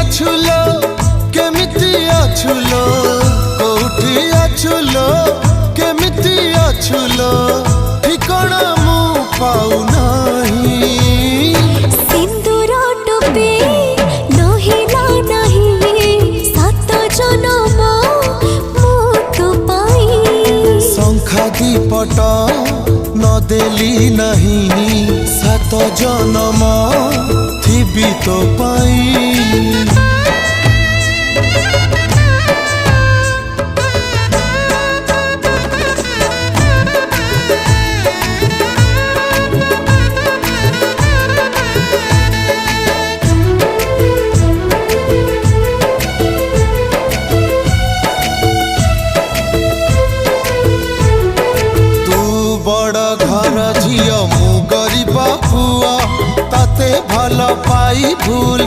अछुलो केमिति अछुलो कोठी अछुलो केमिति अछुलो ठिकाना मु पाउ नहीं। सिंदूर टोपी नहिला नहीं सात जन्म मु तो पाई। शंखा दीपट न देली नहीं सात जन्म थिबी तो पाई। बड़ घर झियो मु गरीब पुआ ताते भल पाई भूल